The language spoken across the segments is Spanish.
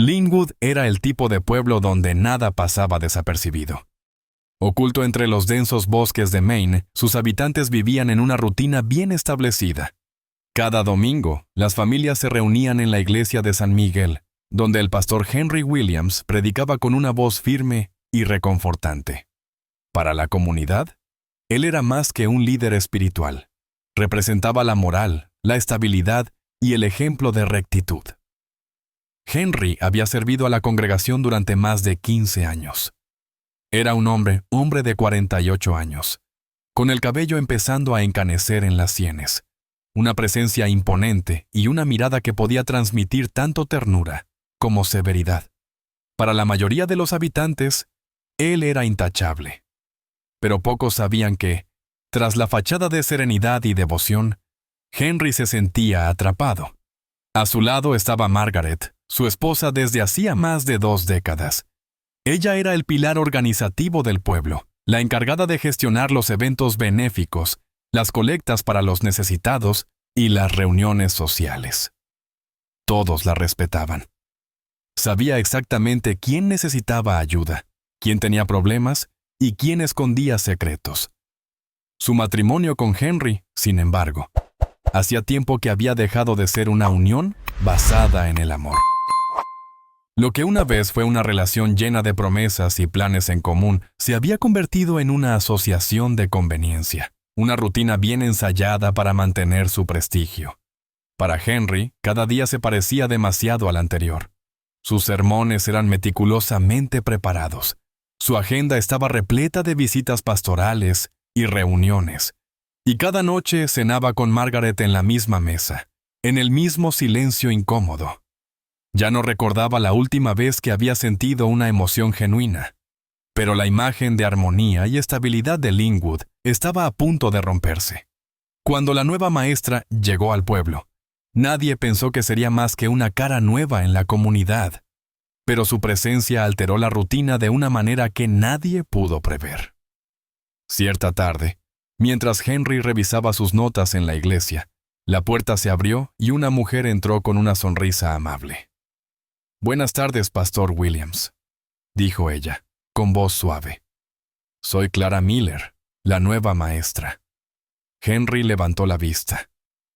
Linwood era el tipo de pueblo donde nada pasaba desapercibido. Oculto entre los densos bosques de Maine, sus habitantes vivían en una rutina bien establecida. Cada domingo, las familias se reunían en la iglesia de San Miguel, donde el pastor Henry Williams predicaba con una voz firme y reconfortante. Para la comunidad, él era más que un líder espiritual. Representaba la moral, la estabilidad y el ejemplo de rectitud. Henry había servido a la congregación durante más de 15 años. Era un hombre de 48 años, con el cabello empezando a encanecer en las sienes, una presencia imponente y una mirada que podía transmitir tanto ternura como severidad. Para la mayoría de los habitantes, él era intachable. Pero pocos sabían que, tras la fachada de serenidad y devoción, Henry se sentía atrapado. A su lado estaba Margaret, su esposa desde hacía más de 2 décadas. Ella era el pilar organizativo del pueblo, la encargada de gestionar los eventos benéficos, las colectas para los necesitados y las reuniones sociales. Todos la respetaban. Sabía exactamente quién necesitaba ayuda, quién tenía problemas y quién escondía secretos. Su matrimonio con Henry, sin embargo, hacía tiempo que había dejado de ser una unión basada en el amor. Lo que una vez fue una relación llena de promesas y planes en común se había convertido en una asociación de conveniencia, una rutina bien ensayada para mantener su prestigio. Para Henry, cada día se parecía demasiado al anterior. Sus sermones eran meticulosamente preparados. Su agenda estaba repleta de visitas pastorales y reuniones, y cada noche cenaba con Margaret en la misma mesa, en el mismo silencio incómodo. Ya no recordaba la última vez que había sentido una emoción genuina, pero la imagen de armonía y estabilidad de Linwood estaba a punto de romperse. Cuando la nueva maestra llegó al pueblo, nadie pensó que sería más que una cara nueva en la comunidad, pero su presencia alteró la rutina de una manera que nadie pudo prever. Cierta tarde, mientras Henry revisaba sus notas en la iglesia, la puerta se abrió y una mujer entró con una sonrisa amable. «Buenas tardes, Pastor Williams», dijo ella, con voz suave. «Soy Clara Miller, la nueva maestra». Henry levantó la vista.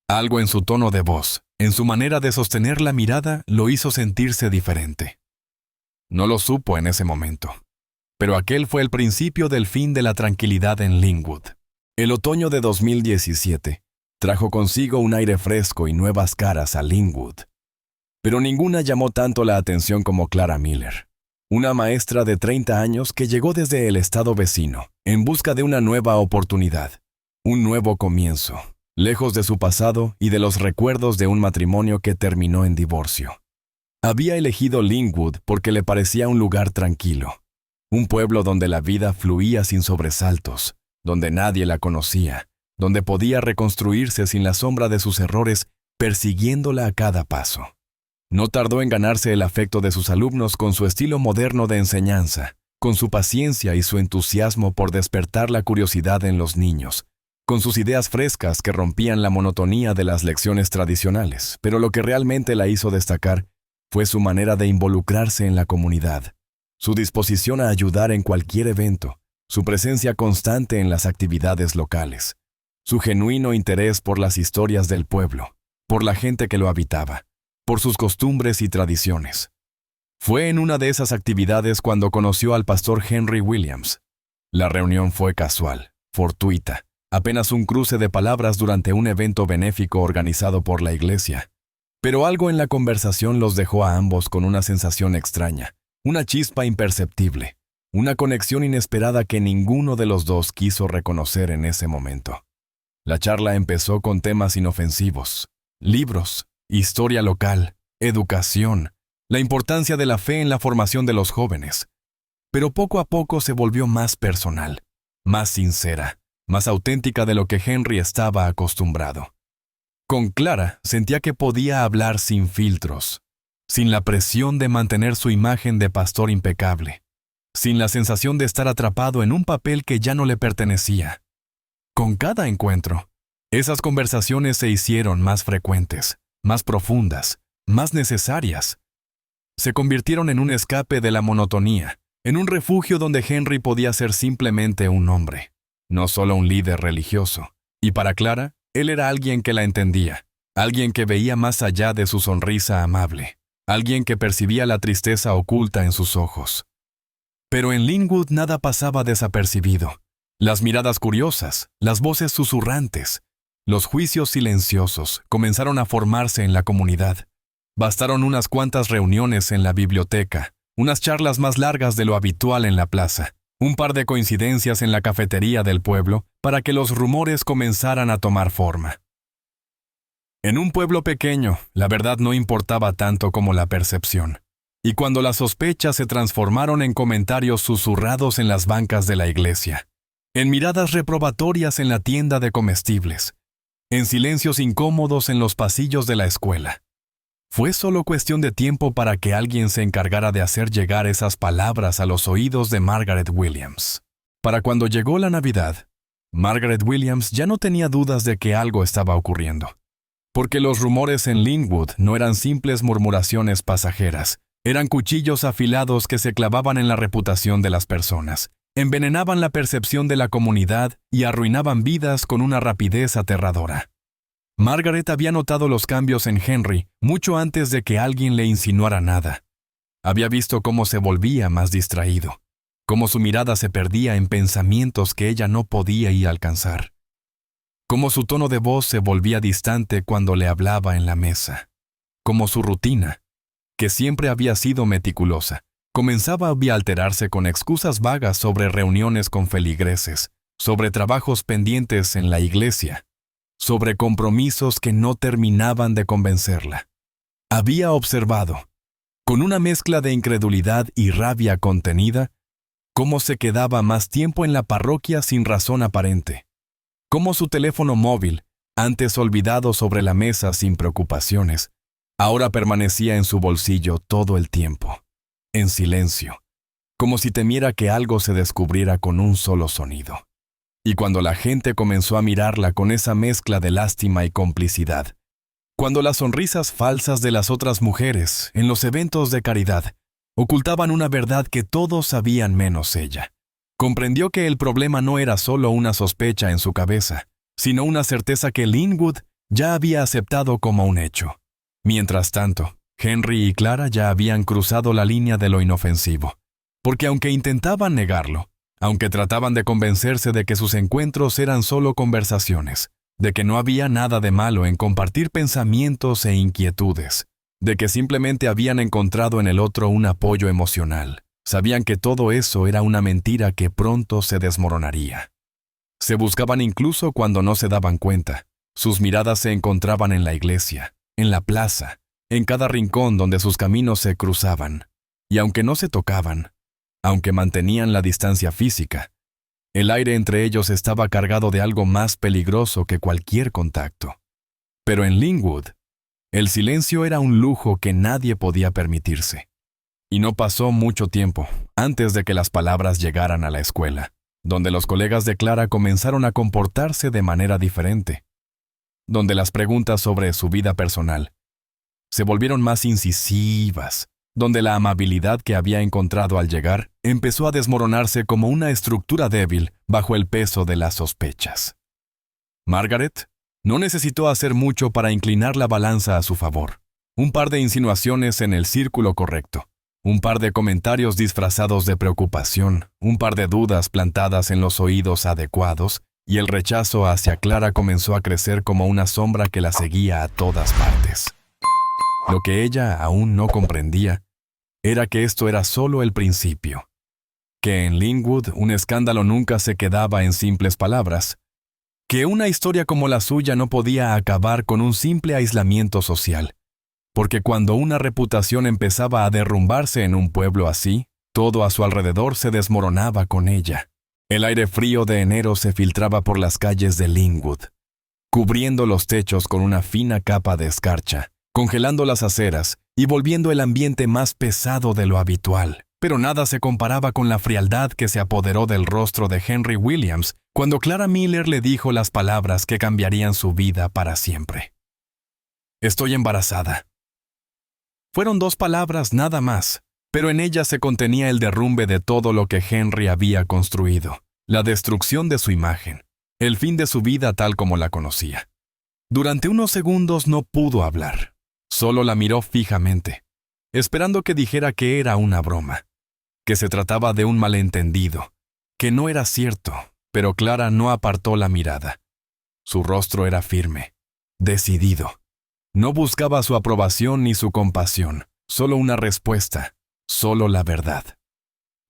Algo en su tono de voz, en su manera de sostener la mirada, lo hizo sentirse diferente. No lo supo en ese momento, pero aquel fue el principio del fin de la tranquilidad en Linwood. El otoño de 2017 trajo consigo un aire fresco y nuevas caras a Linwood. Pero ninguna llamó tanto la atención como Clara Miller, una maestra de 30 años que llegó desde el estado vecino, en busca de una nueva oportunidad, un nuevo comienzo, lejos de su pasado y de los recuerdos de un matrimonio que terminó en divorcio. Había elegido Linwood porque le parecía un lugar tranquilo, un pueblo donde la vida fluía sin sobresaltos, donde nadie la conocía, donde podía reconstruirse sin la sombra de sus errores, persiguiéndola a cada paso. No tardó en ganarse el afecto de sus alumnos con su estilo moderno de enseñanza, con su paciencia y su entusiasmo por despertar la curiosidad en los niños, con sus ideas frescas que rompían la monotonía de las lecciones tradicionales, pero lo que realmente la hizo destacar fue su manera de involucrarse en la comunidad, su disposición a ayudar en cualquier evento, su presencia constante en las actividades locales, su genuino interés por las historias del pueblo, por la gente que lo habitaba, por sus costumbres y tradiciones. Fue en una de esas actividades cuando conoció al pastor Henry Williams. La reunión fue casual, fortuita, apenas un cruce de palabras durante un evento benéfico organizado por la iglesia. Pero algo en la conversación los dejó a ambos con una sensación extraña, una chispa imperceptible, una conexión inesperada que ninguno de los dos quiso reconocer en ese momento. La charla empezó con temas inofensivos: libros, historia local, educación, la importancia de la fe en la formación de los jóvenes. Pero poco a poco se volvió más personal, más sincera, más auténtica de lo que Henry estaba acostumbrado. Con Clara sentía que podía hablar sin filtros, sin la presión de mantener su imagen de pastor impecable, sin la sensación de estar atrapado en un papel que ya no le pertenecía. Con cada encuentro, esas conversaciones se hicieron más frecuentes, más profundas, más necesarias. se convirtieron en un escape de la monotonía, en un refugio donde Henry podía ser simplemente un hombre, no solo un líder religioso. Y para Clara, él era alguien que la entendía, alguien que veía más allá de su sonrisa amable, alguien que percibía la tristeza oculta en sus ojos. Pero en Linwood nada pasaba desapercibido. Las miradas curiosas, las voces susurrantes, los juicios silenciosos comenzaron a formarse en la comunidad. Bastaron unas cuantas reuniones en la biblioteca, unas charlas más largas de lo habitual en la plaza, un par de coincidencias en la cafetería del pueblo para que los rumores comenzaran a tomar forma. En un pueblo pequeño, la verdad no importaba tanto como la percepción. Y cuando las sospechas se transformaron en comentarios susurrados en las bancas de la iglesia, en miradas reprobatorias en la tienda de comestibles, en silencios incómodos en los pasillos de la escuela, fue solo cuestión de tiempo para que alguien se encargara de hacer llegar esas palabras a los oídos de Margaret Williams. Para cuando llegó la Navidad, Margaret Williams ya no tenía dudas de que algo estaba ocurriendo. Porque los rumores en Linwood no eran simples murmuraciones pasajeras, eran cuchillos afilados que se clavaban en la reputación de las personas, envenenaban la percepción de la comunidad y arruinaban vidas con una rapidez aterradora. Margaret había notado los cambios en Henry mucho antes de que alguien le insinuara nada. Había visto cómo se volvía más distraído, cómo su mirada se perdía en pensamientos que ella no podía ir a alcanzar, cómo su tono de voz se volvía distante cuando le hablaba en la mesa, cómo su rutina, que siempre había sido meticulosa, comenzaba a alterarse con excusas vagas sobre reuniones con feligreses, sobre trabajos pendientes en la iglesia, sobre compromisos que no terminaban de convencerla. Había observado, con una mezcla de incredulidad y rabia contenida, cómo se quedaba más tiempo en la parroquia sin razón aparente, cómo su teléfono móvil, antes olvidado sobre la mesa sin preocupaciones, ahora permanecía en su bolsillo todo el tiempo, en silencio, como si temiera que algo se descubriera con un solo sonido. Y cuando la gente comenzó a mirarla con esa mezcla de lástima y complicidad, cuando las sonrisas falsas de las otras mujeres en los eventos de caridad ocultaban una verdad que todos sabían menos ella, comprendió que el problema no era solo una sospecha en su cabeza, sino una certeza que Linwood ya había aceptado como un hecho. Mientras tanto, Henry y Clara ya habían cruzado la línea de lo inofensivo, porque aunque intentaban negarlo, aunque trataban de convencerse de que sus encuentros eran solo conversaciones, de que no había nada de malo en compartir pensamientos e inquietudes, de que simplemente habían encontrado en el otro un apoyo emocional, sabían que todo eso era una mentira que pronto se desmoronaría. Se buscaban incluso cuando no se daban cuenta. Sus miradas se encontraban en la iglesia, en la plaza, en cada rincón donde sus caminos se cruzaban. Y aunque no se tocaban, aunque mantenían la distancia física, el aire entre ellos estaba cargado de algo más peligroso que cualquier contacto. Pero en Linwood, el silencio era un lujo que nadie podía permitirse. Y no pasó mucho tiempo antes de que las palabras llegaran a la escuela, donde los colegas de Clara comenzaron a comportarse de manera diferente, donde las preguntas sobre su vida personal se volvieron más incisivas, donde la amabilidad que había encontrado al llegar empezó a desmoronarse como una estructura débil bajo el peso de las sospechas. Margaret no necesitó hacer mucho para inclinar la balanza a su favor. Un par de insinuaciones en el círculo correcto, un par de comentarios disfrazados de preocupación, un par de dudas plantadas en los oídos adecuados, y el rechazo hacia Clara comenzó a crecer como una sombra que la seguía a todas partes. Lo que ella aún no comprendía era que esto era solo el principio, que en Linwood un escándalo nunca se quedaba en simples palabras, que una historia como la suya no podía acabar con un simple aislamiento social, porque cuando una reputación empezaba a derrumbarse en un pueblo así, todo a su alrededor se desmoronaba con ella. El aire frío de enero se filtraba por las calles de Linwood, cubriendo los techos con una fina capa de escarcha, congelando las aceras y volviendo el ambiente más pesado de lo habitual. Pero nada se comparaba con la frialdad que se apoderó del rostro de Henry Williams cuando Clara Miller le dijo las palabras que cambiarían su vida para siempre. «Estoy embarazada». Fueron 2 palabras nada más, pero en ellas se contenía el derrumbe de todo lo que Henry había construido, la destrucción de su imagen, el fin de su vida tal como la conocía. Durante unos segundos no pudo hablar, solo la miró fijamente, esperando que dijera que era una broma, que se trataba de un malentendido, que no era cierto, pero Clara no apartó la mirada. Su rostro era firme, decidido. No buscaba su aprobación ni su compasión, solo una respuesta, solo la verdad.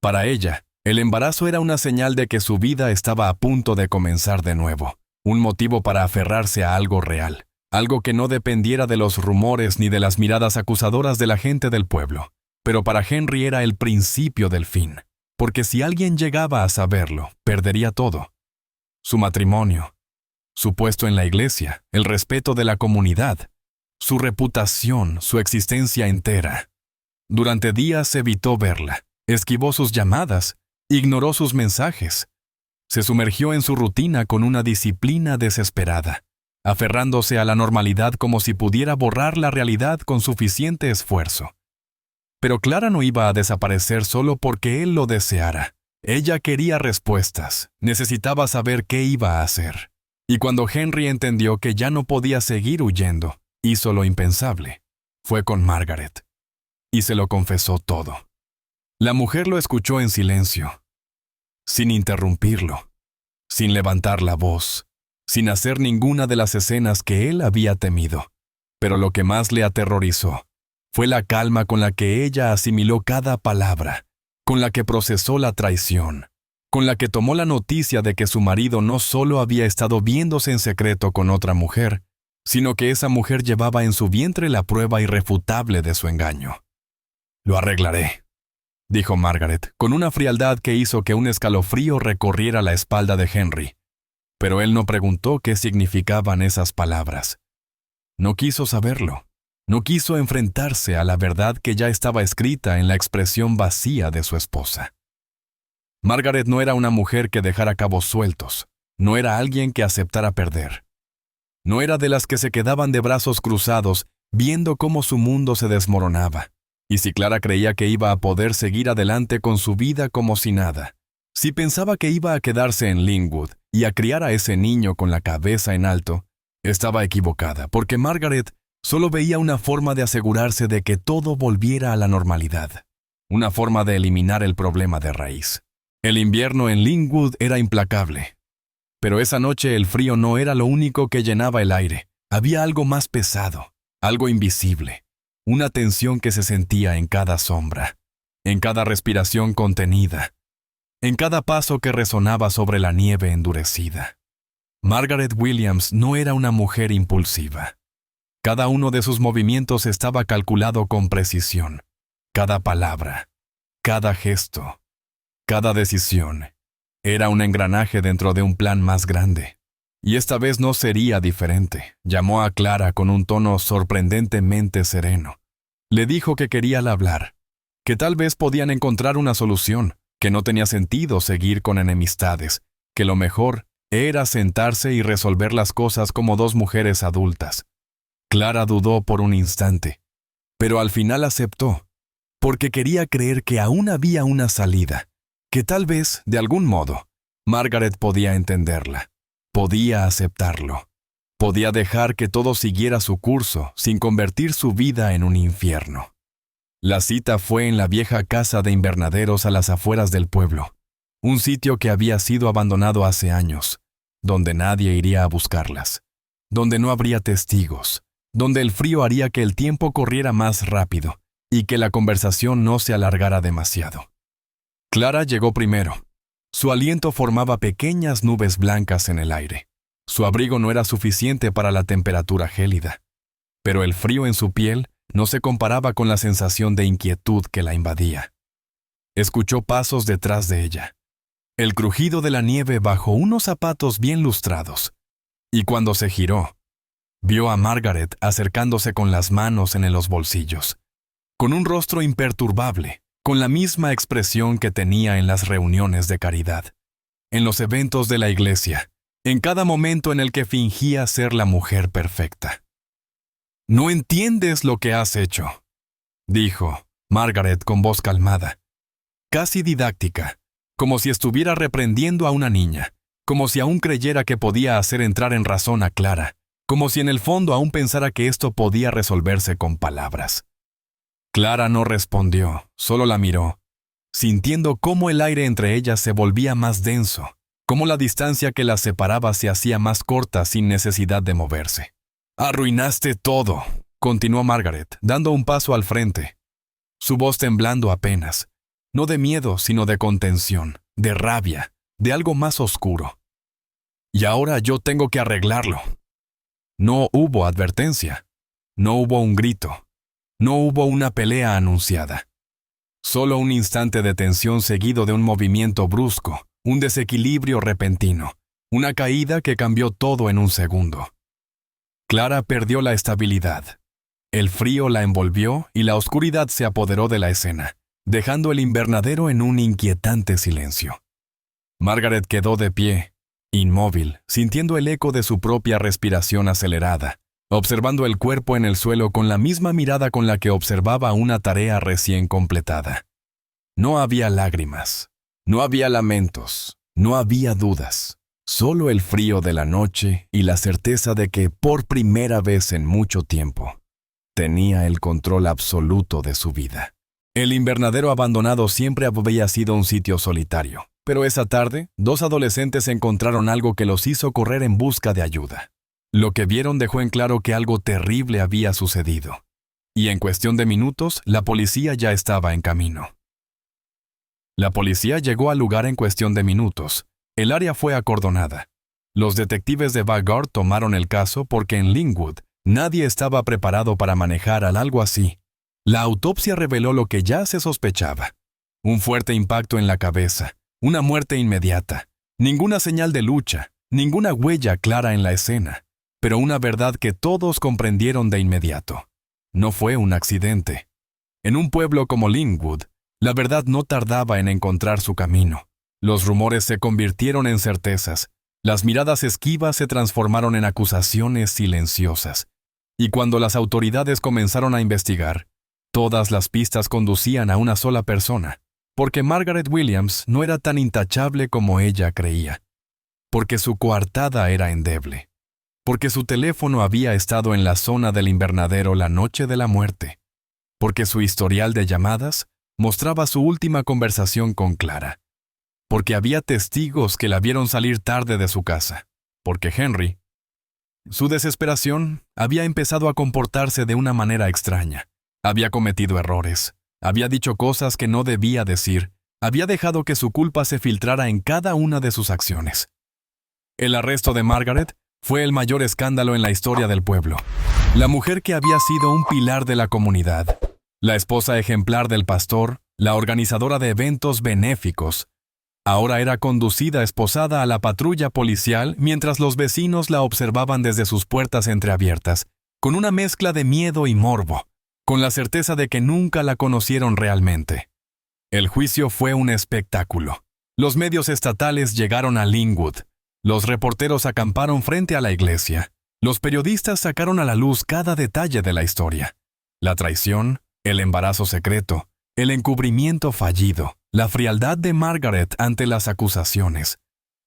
Para ella, el embarazo era una señal de que su vida estaba a punto de comenzar de nuevo, un motivo para aferrarse a algo real, algo que no dependiera de los rumores ni de las miradas acusadoras de la gente del pueblo. Pero para Henry era el principio del fin, porque si alguien llegaba a saberlo, perdería todo. Su matrimonio, su puesto en la iglesia, el respeto de la comunidad, su reputación, su existencia entera. Durante días evitó verla, esquivó sus llamadas, ignoró sus mensajes. Se sumergió en su rutina con una disciplina desesperada, aferrándose a la normalidad como si pudiera borrar la realidad con suficiente esfuerzo. Pero Clara no iba a desaparecer solo porque él lo deseara. Ella quería respuestas, necesitaba saber qué iba a hacer. Y cuando Henry entendió que ya no podía seguir huyendo, hizo lo impensable. Fue con Margaret. Y se lo confesó todo. La mujer lo escuchó en silencio, sin interrumpirlo, sin levantar la voz, sin hacer ninguna de las escenas que él había temido. Pero lo que más le aterrorizó fue la calma con la que ella asimiló cada palabra, con la que procesó la traición, con la que tomó la noticia de que su marido no solo había estado viéndose en secreto con otra mujer, sino que esa mujer llevaba en su vientre la prueba irrefutable de su engaño. «Lo arreglaré», dijo Margaret, con una frialdad que hizo que un escalofrío recorriera la espalda de Henry. Pero él no preguntó qué significaban esas palabras. No quiso saberlo. No quiso enfrentarse a la verdad que ya estaba escrita en la expresión vacía de su esposa. Margaret no era una mujer que dejara cabos sueltos, no era alguien que aceptara perder. No era de las que se quedaban de brazos cruzados viendo cómo su mundo se desmoronaba. Y si Clara creía que iba a poder seguir adelante con su vida como si nada, si pensaba que iba a quedarse en Linwood y a criar a ese niño con la cabeza en alto, estaba equivocada, porque Margaret solo veía una forma de asegurarse de que todo volviera a la normalidad, una forma de eliminar el problema de raíz. El invierno en Linwood era implacable, pero esa noche el frío no era lo único que llenaba el aire. Había algo más pesado, algo invisible, una tensión que se sentía en cada sombra, en cada respiración contenida, en cada paso que resonaba sobre la nieve endurecida. Margaret Williams no era una mujer impulsiva. Cada uno de sus movimientos estaba calculado con precisión. Cada palabra, cada gesto, cada decisión era un engranaje dentro de un plan más grande. Y esta vez no sería diferente. Llamó a Clara con un tono sorprendentemente sereno. Le dijo que quería hablar, que tal vez podían encontrar una solución, que no tenía sentido seguir con enemistades, que lo mejor era sentarse y resolver las cosas como 2 mujeres adultas. Clara dudó por un instante, pero al final aceptó, porque quería creer que aún había una salida, que tal vez, de algún modo, Margaret podía entenderla, podía aceptarlo, podía dejar que todo siguiera su curso sin convertir su vida en un infierno. La cita fue en la vieja casa de invernaderos a las afueras del pueblo, un sitio que había sido abandonado hace años, donde nadie iría a buscarlas, donde no habría testigos, donde el frío haría que el tiempo corriera más rápido y que la conversación no se alargara demasiado. Clara llegó primero. Su aliento formaba pequeñas nubes blancas en el aire. Su abrigo no era suficiente para la temperatura gélida, pero el frío en su piel no se comparaba con la sensación de inquietud que la invadía. Escuchó pasos detrás de ella, el crujido de la nieve bajo unos zapatos bien lustrados, y cuando se giró, vio a Margaret acercándose con las manos en los bolsillos, con un rostro imperturbable, con la misma expresión que tenía en las reuniones de caridad, en los eventos de la iglesia, en cada momento en el que fingía ser la mujer perfecta. «No entiendes lo que has hecho», dijo Margaret con voz calmada, casi didáctica, como si estuviera reprendiendo a una niña, como si aún creyera que podía hacer entrar en razón a Clara, como si en el fondo aún pensara que esto podía resolverse con palabras. Clara no respondió, solo la miró, sintiendo cómo el aire entre ellas se volvía más denso, cómo la distancia que las separaba se hacía más corta sin necesidad de moverse. «Arruinaste todo», continuó Margaret, dando un paso al frente, su voz temblando apenas, no de miedo, sino de contención, de rabia, de algo más oscuro. «Y ahora yo tengo que arreglarlo». No hubo advertencia, no hubo un grito, no hubo una pelea anunciada. Solo un instante de tensión seguido de un movimiento brusco, un desequilibrio repentino, una caída que cambió todo en un segundo. Clara perdió la estabilidad. El frío la envolvió y la oscuridad se apoderó de la escena, dejando el invernadero en un inquietante silencio. Margaret quedó de pie, inmóvil, sintiendo el eco de su propia respiración acelerada, observando el cuerpo en el suelo con la misma mirada con la que observaba una tarea recién completada. No había lágrimas, no había lamentos, no había dudas, solo el frío de la noche y la certeza de que, por primera vez en mucho tiempo, tenía el control absoluto de su vida. El invernadero abandonado siempre había sido un sitio solitario, pero esa tarde, dos adolescentes encontraron algo que los hizo correr en busca de ayuda. Lo que vieron dejó en claro que algo terrible había sucedido, y en cuestión de minutos, la policía ya estaba en camino. La policía llegó al lugar en cuestión de minutos. El área fue acordonada. Los detectives de Vanguard tomaron el caso porque en Linwood nadie estaba preparado para manejar algo así. La autopsia reveló lo que ya se sospechaba. Un fuerte impacto en la cabeza, una muerte inmediata, ninguna señal de lucha, ninguna huella clara en la escena, pero una verdad que todos comprendieron de inmediato. No fue un accidente. En un pueblo como Linwood, la verdad no tardaba en encontrar su camino. Los rumores se convirtieron en certezas, las miradas esquivas se transformaron en acusaciones silenciosas, y cuando las autoridades comenzaron a investigar, todas las pistas conducían a una sola persona, porque Margaret Williams no era tan intachable como ella creía, porque su coartada era endeble, porque su teléfono había estado en la zona del invernadero la noche de la muerte, porque su historial de llamadas mostraba su última conversación con Clara, porque había testigos que la vieron salir tarde de su casa, porque Henry, su desesperación, había empezado a comportarse de una manera extraña, había cometido errores, había dicho cosas que no debía decir, había dejado que su culpa se filtrara en cada una de sus acciones. El arresto de Margaret fue el mayor escándalo en la historia del pueblo. La mujer que había sido un pilar de la comunidad, la esposa ejemplar del pastor, la organizadora de eventos benéficos, ahora era conducida esposada a la patrulla policial mientras los vecinos la observaban desde sus puertas entreabiertas, con una mezcla de miedo y morbo, con la certeza de que nunca la conocieron realmente. El juicio fue un espectáculo. Los medios estatales llegaron a Linwood. Los reporteros acamparon frente a la iglesia. Los periodistas sacaron a la luz cada detalle de la historia. La traición, el embarazo secreto, el encubrimiento fallido, la frialdad de Margaret ante las acusaciones,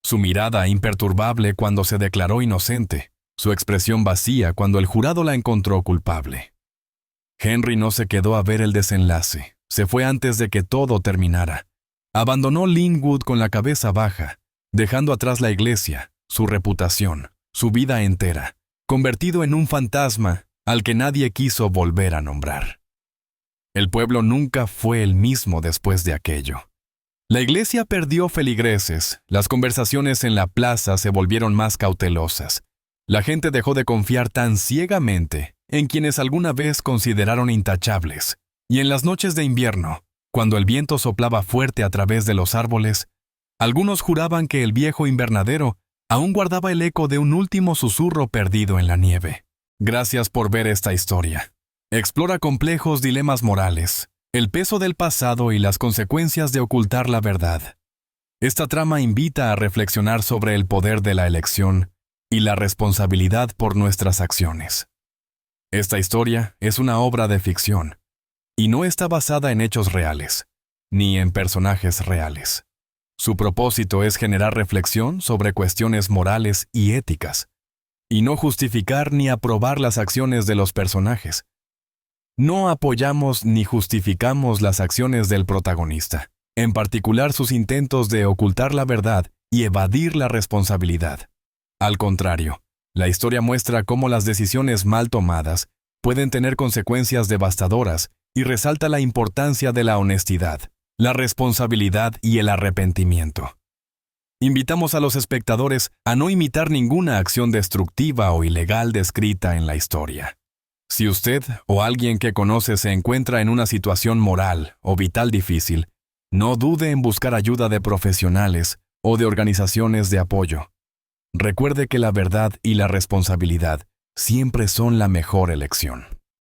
su mirada imperturbable cuando se declaró inocente, su expresión vacía cuando el jurado la encontró culpable. Henry no se quedó a ver el desenlace, se fue antes de que todo terminara. Abandonó Linwood con la cabeza baja, dejando atrás la iglesia, su reputación, su vida entera, convertido en un fantasma al que nadie quiso volver a nombrar. El pueblo nunca fue el mismo después de aquello. La iglesia perdió feligreses, las conversaciones en la plaza se volvieron más cautelosas. La gente dejó de confiar tan ciegamente en quienes alguna vez consideraron intachables, y en las noches de invierno, cuando el viento soplaba fuerte a través de los árboles, algunos juraban que el viejo invernadero aún guardaba el eco de un último susurro perdido en la nieve. Gracias por ver esta historia. Explora complejos dilemas morales, el peso del pasado y las consecuencias de ocultar la verdad. Esta trama invita a reflexionar sobre el poder de la elección y la responsabilidad por nuestras acciones. Esta historia es una obra de ficción, Y no está basada en hechos reales, ni en personajes reales. Su propósito es generar reflexión sobre cuestiones morales y éticas, y no justificar ni aprobar las acciones de los personajes. No apoyamos ni justificamos las acciones del protagonista, en particular sus intentos de ocultar la verdad y evadir la responsabilidad. Al contrario, la historia muestra cómo las decisiones mal tomadas pueden tener consecuencias devastadoras y resalta la importancia de la honestidad, la responsabilidad y el arrepentimiento. Invitamos a los espectadores a no imitar ninguna acción destructiva o ilegal descrita en la historia. Si usted o alguien que conoce se encuentra en una situación moral o vital difícil, no dude en buscar ayuda de profesionales o de organizaciones de apoyo. Recuerde que la verdad y la responsabilidad siempre son la mejor elección.